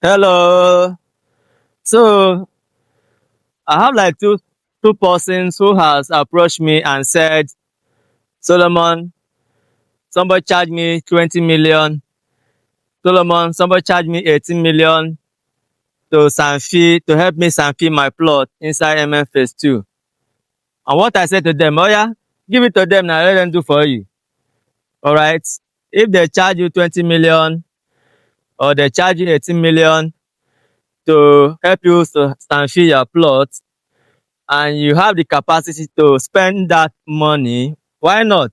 Hello. So I have like two persons who has approached me and said, Solomon, somebody charged me 20 million. Solomon, somebody charged me 18 million to Sanfi to help me Sanfi my plot inside Phase 2. And what I said to them, oh yeah, give it to them now, let them do for you. All right. If they charge you 20 million or they charge you 18 million to help you to Sanfi your plot, and you have the capacity to spend that money, why not?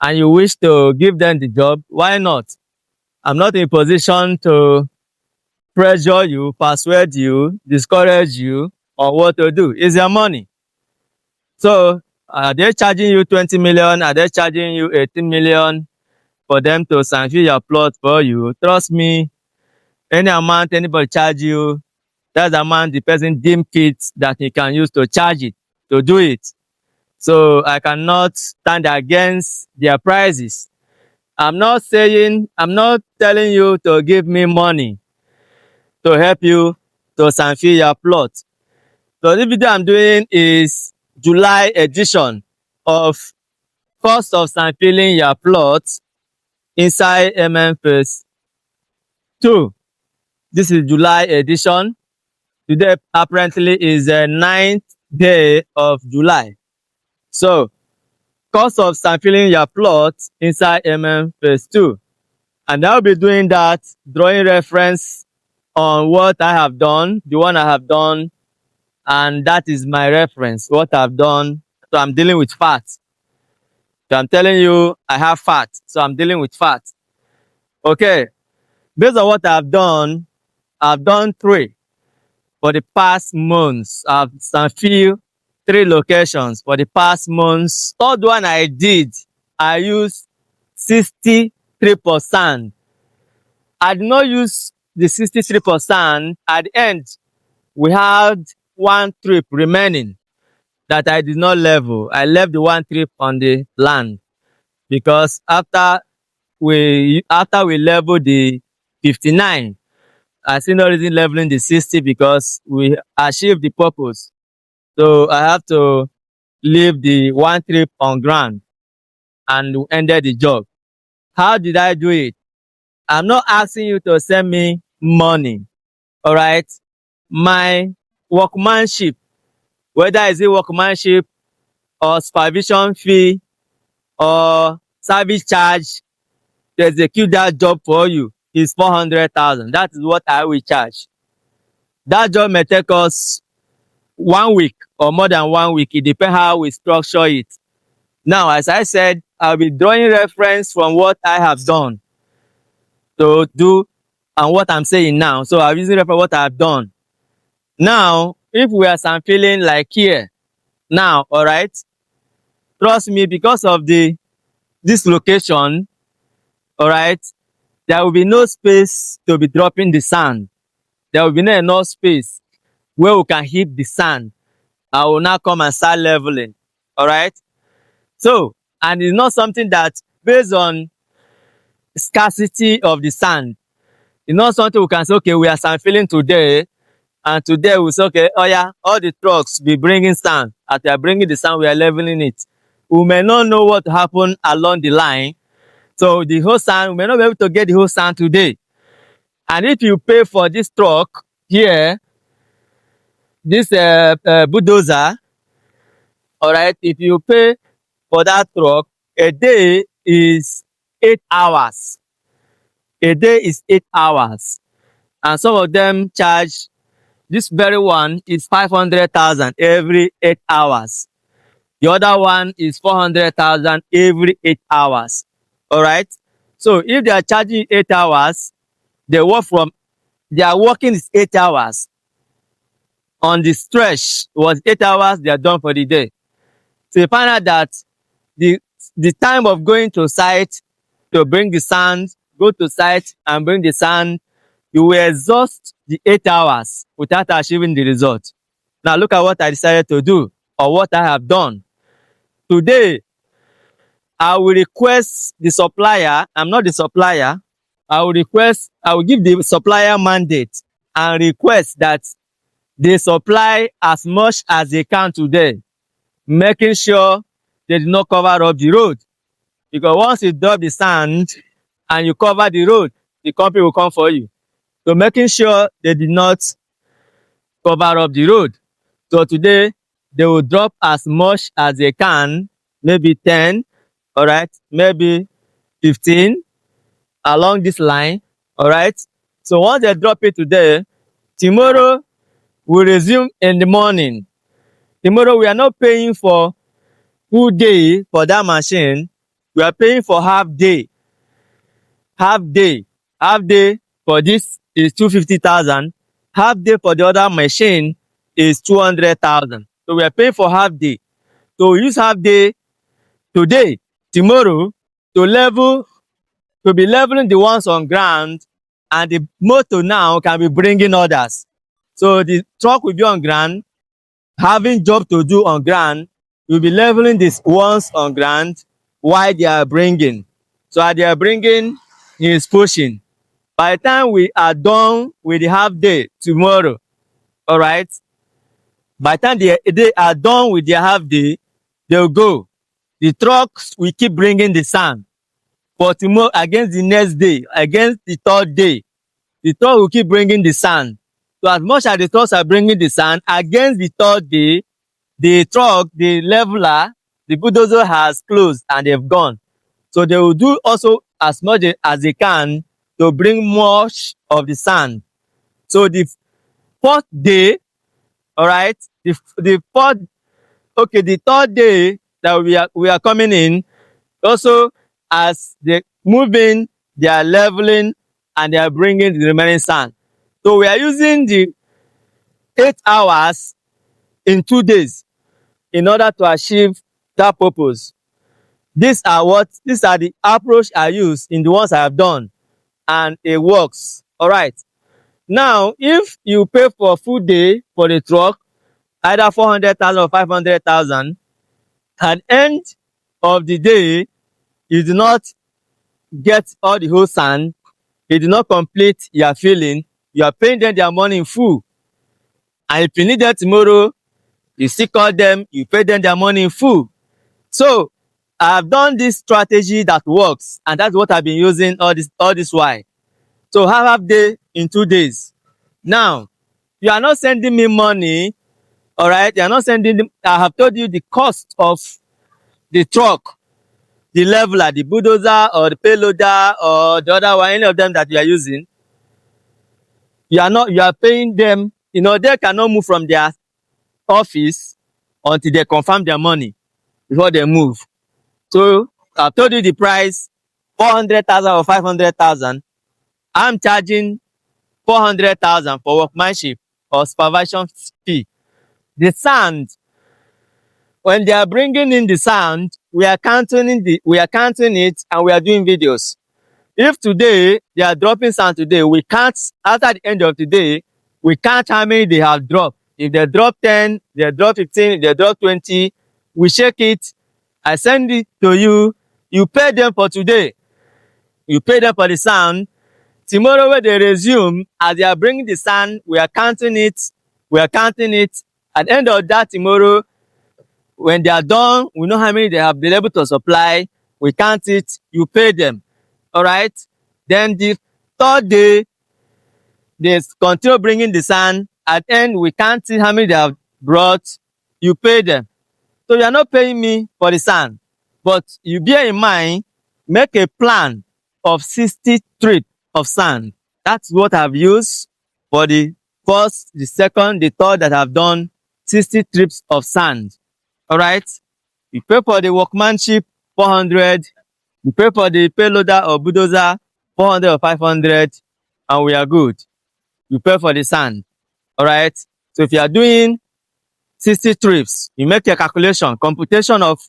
And you wish to give them the job, why not? I'm not in a position to pressure you, persuade you, discourage you on what to do. It's your money. So are they charging you 20 million? Are they charging you 18 million for them to sanction your plot for you? Trust me, any amount anybody charge you, that's the amount the person deem fit that he can use to charge it, to do it. So I cannot stand against their prices. I'm not telling you to give me money to help you to sanfi your plot. So the video I'm doing is July edition of cost of sanfiling your plot inside Phase 2. This is July edition. Today apparently is the 9th day of July. So cost of sanfiling your plot inside Phase 2. And I'll be doing that, drawing reference on what I have done, the one I have done, and that is my reference, what I've done. So I'm dealing with facts. So I'm telling you, I have facts. So I'm dealing with facts. Okay. Based on what I've done 3 for the past months. I've sanfilled 3 locations for the past months. Third one I did, I used 63%. I did not use the 63%. At the end, we had 1 trip remaining that I did not level. I left the 1 trip on the land because after we level the 59, I see no reason leveling the 60 because we achieved the purpose. So I have to leave the 1 trip on ground and we ended the job. How did I do it? I'm not asking you to send me money. All right. My workmanship, whether it's a workmanship or supervision fee or service charge to execute that job for you, is 400,000. That is what I will charge. That job may take us 1 week or more than 1 week. It depends how we structure it. Now, as I said, I'll be drawing reference from what I have done to do and what I'm saying now. So I'm using reference what I've done. Now, if we are feeling like here, now, all right, trust me, because of this location, all right, there will be no space to be dropping the sand. There will be no enough space where we can hit the sand. I will now come and start leveling. All right. So, and it's not something that based on scarcity of the sand. It's not something we can say, okay, we are sand filling today, and today we say, okay, oh yeah, all the trucks be bringing sand. As they are bringing the sand, we are leveling it. We may not know what happened along the line. So the whole sand, we may not be able to get the whole sand today. And if you pay for this truck here, this bulldozer, all right, if you pay for that truck, a day is 8 hours. A day is 8 hours. And some of them charge, this very one is 500,000 every 8 hours. The other one is 400,000 every 8 hours. All right. So if they are charging 8 hours, they are working is 8 hours. On the stretch was 8 hours, they are done for the day. So you find out that the time of going to site to bring the sand, go to site and bring the sand, you will exhaust the 8 hours without achieving the result. Now look at what I decided to do or what I have done. Today, I will request the supplier, I'm not the supplier, I will give the supplier mandate and request that they supply as much as they can today, making sure they do not cover up the road. Because once you drop the sand and you cover the road, the company will come for you. So making sure they did not cover up the road. So today they will drop as much as they can, maybe 10, all right, maybe 15 along this line, all right. So once they drop it today, tomorrow we resume in the morning. Tomorrow we are not paying for full day for that machine. We are paying for half day. Half day for this is 250,000. Half day for the other machine is 200,000. So we are paying for half day. So we use half day today, tomorrow to be leveling the ones on ground, and the motor now can be bringing others. So the truck will be on ground, having job to do on ground. We'll be leveling these ones on ground while they are bringing. So as they are bringing, he is pushing. By the time we are done with the half day tomorrow, all right, by the time they are done with their half day, they'll go. The trucks will keep bringing the sand. For tomorrow, against the next day, against the third day, the truck will keep bringing the sand. So as much as the trucks are bringing the sand, against the third day, the truck, the leveler, the bulldozer has closed and they've gone. So they will do also as much as they can to bring much of the sand. So the fourth day, all right, the third day that we are coming in, also as they move in, they are leveling and they are bringing the remaining sand. So we are using the 8 hours in 2 days in order to achieve that purpose. These are the approach I use in the ones I have done, and it works. All right. Now, if you pay for a full day for the truck, either 400,000 or 500,000, at the end of the day, you do not get all the whole sand, you do not complete your filling, you are paying them their money in full. And if you need them tomorrow, you still call them, you pay them their money in full. So I have done this strategy that works, and that's what I've been using all this while. So half day in 2 days. Now, you are not sending me money, all right? You are not sending. I have told you the cost of the truck, the leveler, the bulldozer, or the payloader, or the other one, any of them that you are using. You are paying them. You know, they cannot move from their office until they confirm their money before they move. So I've told you the price, 400,000 or 500,000. I'm charging 400,000 for workmanship or supervision fee. The sand, when they are bringing in the sand, we are counting it, and we are doing videos. If today they are dropping sand today, we count after the end of the day, we count how many they have dropped. If they drop 10, they drop 15, if they drop 20, we check it. I send it to you. You pay them for today. You pay them for the sand. Tomorrow when they resume, as they are bringing the sand, we are counting it. We are counting it. At the end of that tomorrow, when they are done, we know how many they have been able to supply. We count it. You pay them. All right. Then the third day, they continue bringing the sand. At the end, we can't see how many they have brought. You pay them. So you are not paying me for the sand. But you bear in mind, make a plan of 60 trips of sand. That's what I've used for the first, the second, the third that I've done 60 trips of sand. All right. You pay for the workmanship 400. You pay for the payloader or bulldozer 400 or 500, and we are good. You pay for the sand. All right. So if you are doing 60 trips, you make a calculation, computation of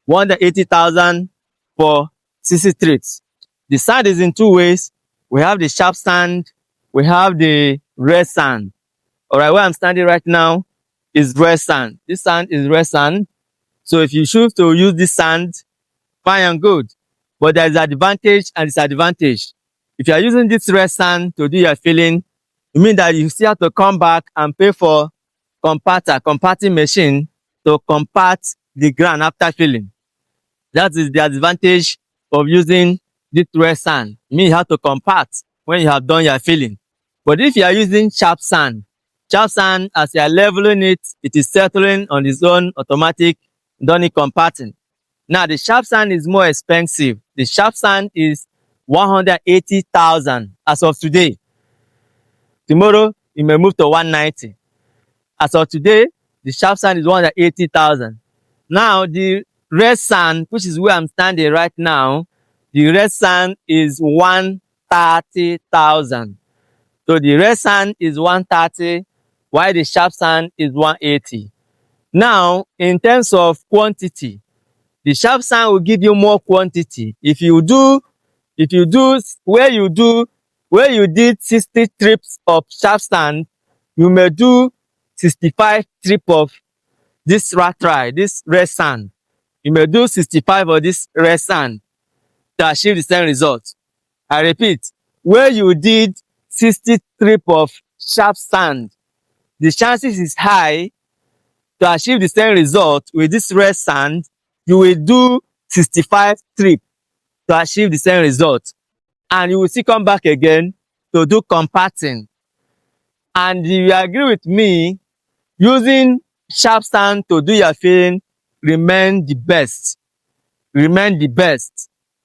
180,000 for 60 trips. The sand is in two ways. We have the sharp sand, we have the red sand. All right, where I'm standing right now is red sand. This sand is red sand. So if you choose to use this sand, fine and good. But there is advantage and disadvantage. If you are using this red sand to do your filling, it means that you still have to come back and pay for compacting machine to compact the ground after filling. That is the advantage of using this red sand. It means you have to compact when you have done your filling. But if you are using sharp sand, as you are leveling it, it is settling on its own automatic, don't need compacting. Now the sharp sand is more expensive. The sharp sand is 180,000 as of today. Tomorrow it may move to 190. As of today, the sharp sand is 180,000. Now the red sand, which is where I'm standing right now, the red sand is 130,000. So the red sand is 130, while the sharp sand is 180. Now, in terms of quantity, the sharp sand will give you more quantity. Where you did 60 trips of sharp sand, you may do 65 trips of this red sand. You may do 65 of this red sand to achieve the same result. I repeat, where you did 60 trips of sharp sand, the chances is high to achieve the same result with this red sand. You will do 65 trips to achieve the same result, and you will still come back again to do compacting. And if you agree with me, using sharp sand to do your filling remain the best.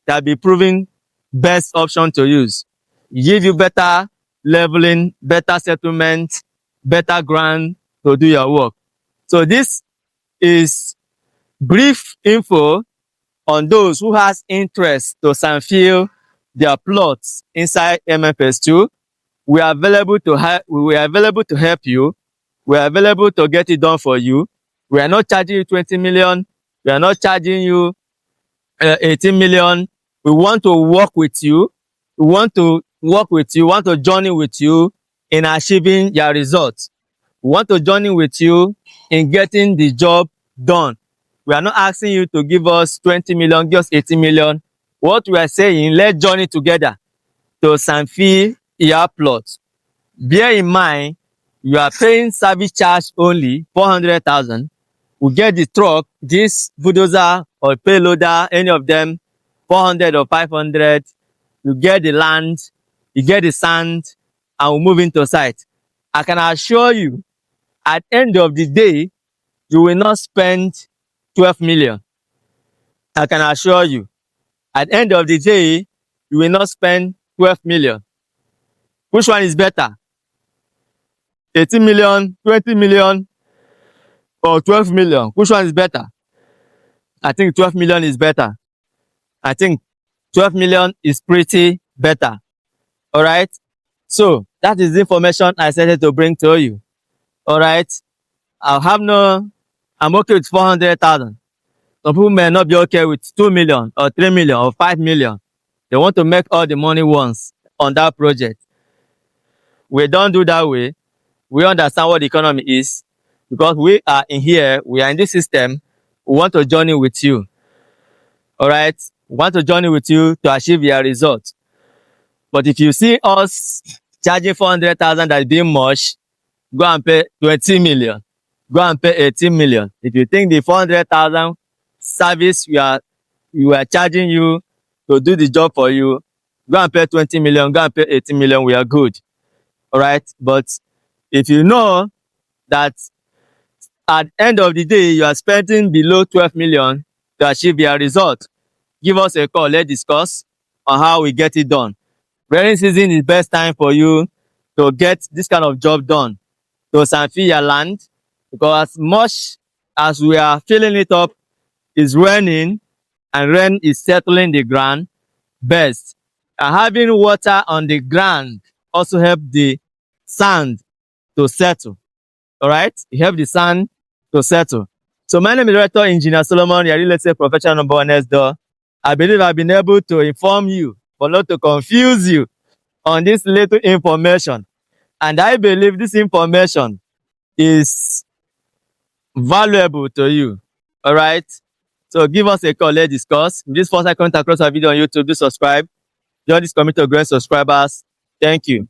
That be proven best option to use. It give you better leveling, better settlement, better ground to do your work. So this is brief info on those who has interest to sand fill their plots inside Phase2. We are available to help you. We are available to get it done for you. We are not charging you 20 million. We are not charging you 18 million. We want to work with you. We want to journey with you in achieving your results. We want to journey with you in getting the job done. We are not asking you to give us 20 million, give us 18 million. What we are saying, let's journey together to sand fill your plot. Bear in mind, you are paying service charge only 400,000. We get the truck, this bulldozer or payloader, any of them, 400 or 500. You get the land, you get the sand, and we move into site. I can assure you, at the end of the day, you will not spend 12 million. I can assure you, at the end of the day, you will not spend 12 million. Which one is better? 18 million, 20 million, or 12 million? Which one is better? I think 12 million is better. I think 12 million is pretty better. All right. So that is the information I said to bring to you. All right. I'm okay with 400,000. Some people may not be okay with 2 million or 3 million or 5 million. They want to make all the money once on that project. We don't do that way. We understand what the economy is, because we are in here, we are in this system. We want to journey with you. All right. We want to journey with you to achieve your results. But if you see us charging 400,000 that is being much, go and pay 20 million. Go and pay 18 million. If you think the 400,000 service we are charging you to do the job for you, go and pay 20 million, go and pay 18 million, we are good. All right. But if you know that at the end of the day, you are spending below 12 million to achieve your result, give us a call. Let's discuss on how we get it done. Rainy season is best time for you to get this kind of job done, to sand fill your land, because as much as we are filling it up, it's raining, and rain is settling the ground best. And having water on the ground also help the sand to settle. All right, it helps the sand to settle. So my name is Director Engineer Solomon, your real estate professional number one next door. I believe I've been able to inform you, but not to confuse you on this little information. And I believe this information is valuable to you. All right. So give us a call. Let's discuss. If this first time comment across our video on YouTube, do subscribe. join this community of growing subscribers. Thank you.